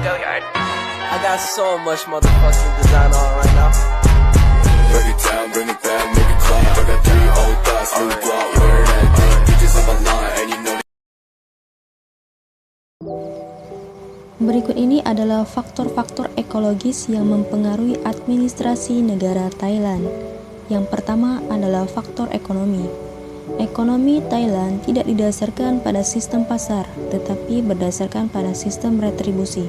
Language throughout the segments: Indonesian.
I got so much motherfucking design on right now. Break it down, bring it back, make it clap. I got 3 old thoughts, new block, wear that thing. Bitches on my line, and you know. Berikut ini adalah faktor-faktor ekologis yang mempengaruhi administrasi negara Thailand. Yang pertama adalah faktor ekonomi. Ekonomi Thailand tidak didasarkan pada sistem pasar, tetapi berdasarkan pada sistem retribusi,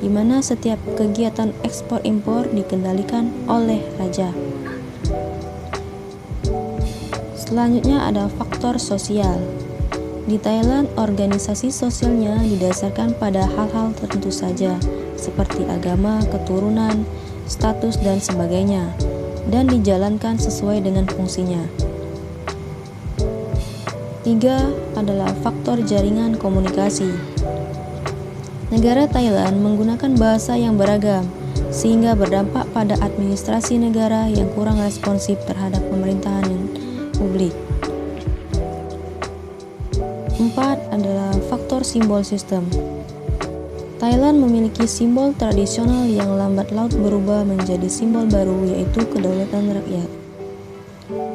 di mana setiap kegiatan ekspor-impor dikendalikan oleh raja. Selanjutnya ada faktor sosial. Di Thailand, organisasi sosialnya didasarkan pada hal-hal tertentu saja, seperti agama, keturunan, status, dan sebagainya, dan dijalankan sesuai dengan fungsinya. 3 adalah faktor jaringan komunikasi. Negara Thailand menggunakan bahasa yang beragam, sehingga berdampak pada administrasi negara yang kurang responsif terhadap pemerintahan publik. 4 adalah faktor simbol sistem. Thailand memiliki simbol tradisional yang lambat laun berubah menjadi simbol baru, yaitu kedaulatan rakyat.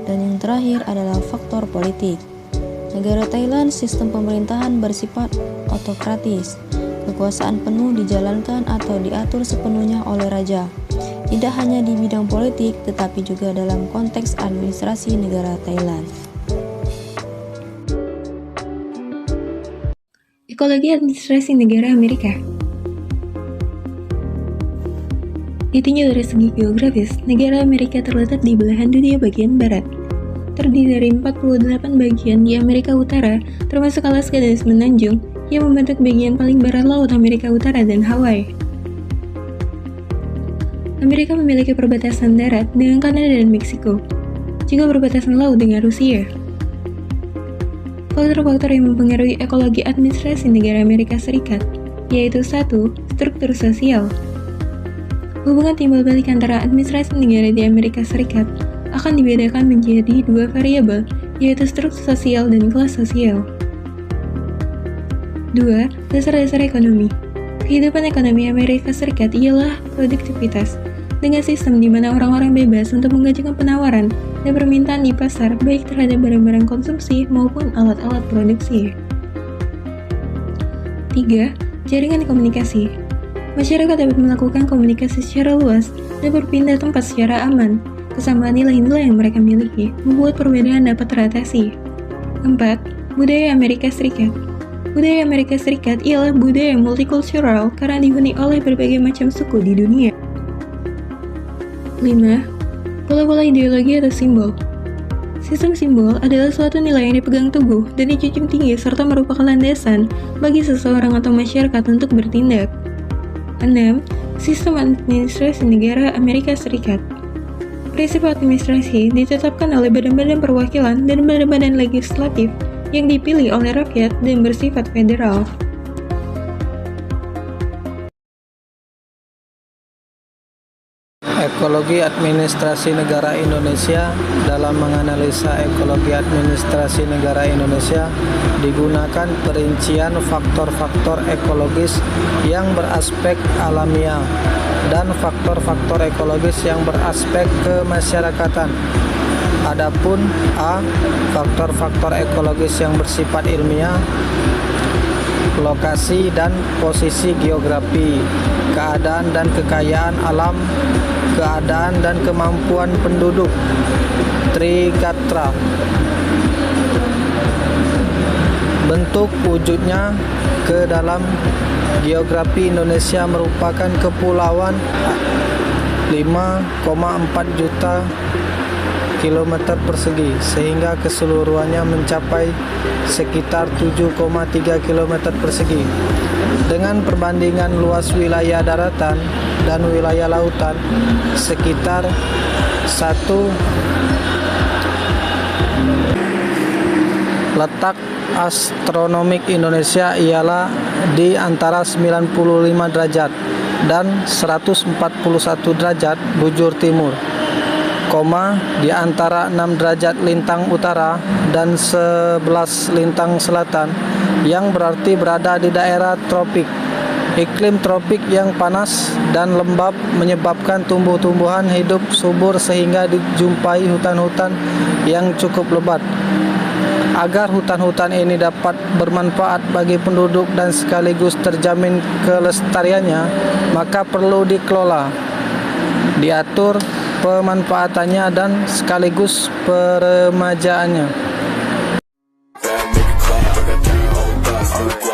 Dan yang terakhir adalah faktor politik. Negara Thailand sistem pemerintahan bersifat otokratis. Kekuasaan penuh dijalankan atau diatur sepenuhnya oleh raja, tidak hanya di bidang politik, tetapi juga dalam konteks administrasi negara Thailand. Ekologi administrasi negara Amerika. Ditinjau dari segi geografis, negara Amerika terletak di belahan dunia bagian barat. Terdiri dari 48 bagian di Amerika Utara, termasuk Alaska dan Semenanjung, yang membentuk bagian paling barat Laut Amerika Utara dan Hawaii. Amerika memiliki perbatasan darat dengan Kanada dan Meksiko, juga perbatasan laut dengan Rusia. Faktor-faktor yang mempengaruhi ekologi administrasi negara Amerika Serikat, yaitu 1. Struktur sosial. Hubungan timbal balik antara administrasi negara di Amerika Serikat akan dibedakan menjadi 2 variabel, yaitu struktur sosial dan kelas sosial. 2. Dasar-dasar ekonomi. Kehidupan ekonomi Amerika Serikat ialah produktivitas, dengan sistem di mana orang-orang bebas untuk mengajukan penawaran dan permintaan di pasar, baik terhadap barang-barang konsumsi maupun alat-alat produksi. 3. Jaringan komunikasi. Masyarakat dapat melakukan komunikasi secara luas dan berpindah tempat secara aman. Kesamaan nilai-nilai yang mereka miliki membuat perbedaan dapat teratasi. 4. Budaya Amerika Serikat. Budaya Amerika Serikat ialah budaya multikultural karena dihuni oleh berbagai macam suku di dunia. 5. Pola-pola ideologi atau simbol. Sistem simbol adalah suatu nilai yang dipegang teguh dan dijunjung tinggi serta merupakan landasan bagi seseorang atau masyarakat untuk bertindak. 6. Sistem administrasi negara Amerika Serikat. Prinsip administrasi ditetapkan oleh badan-badan perwakilan dan badan-badan legislatif yang dipilih oleh rakyat dan bersifat federal. Ekologi administrasi negara Indonesia. Dalam menganalisa ekologi administrasi negara Indonesia digunakan perincian faktor-faktor ekologis yang beraspek alamiah dan faktor-faktor ekologis yang beraspek kemasyarakatan. Adapun A. Faktor-faktor ekologis yang bersifat ilmiah, lokasi dan posisi geografi, keadaan dan kekayaan alam, keadaan dan kemampuan penduduk, Trigatra. Bentuk wujudnya ke dalam geografi Indonesia merupakan kepulauan 5,4 juta kilometer persegi, sehingga keseluruhannya mencapai sekitar 7,3 kilometer persegi. Dengan perbandingan luas wilayah daratan dan wilayah lautan sekitar 1. Letak astronomik Indonesia ialah di antara 95 derajat dan 141 derajat bujur timur, di antara 6 derajat lintang utara dan 11 lintang selatan, yang berarti berada di daerah tropik. Iklim tropik yang panas dan lembab menyebabkan tumbuh-tumbuhan hidup subur sehingga dijumpai hutan-hutan yang cukup lebat. Agar hutan-hutan ini dapat bermanfaat bagi penduduk dan sekaligus terjamin kelestariannya, maka perlu dikelola, diatur pemanfaatannya dan sekaligus peremajaannya. Bad, make it clap. I got 3 old thoughts, new block.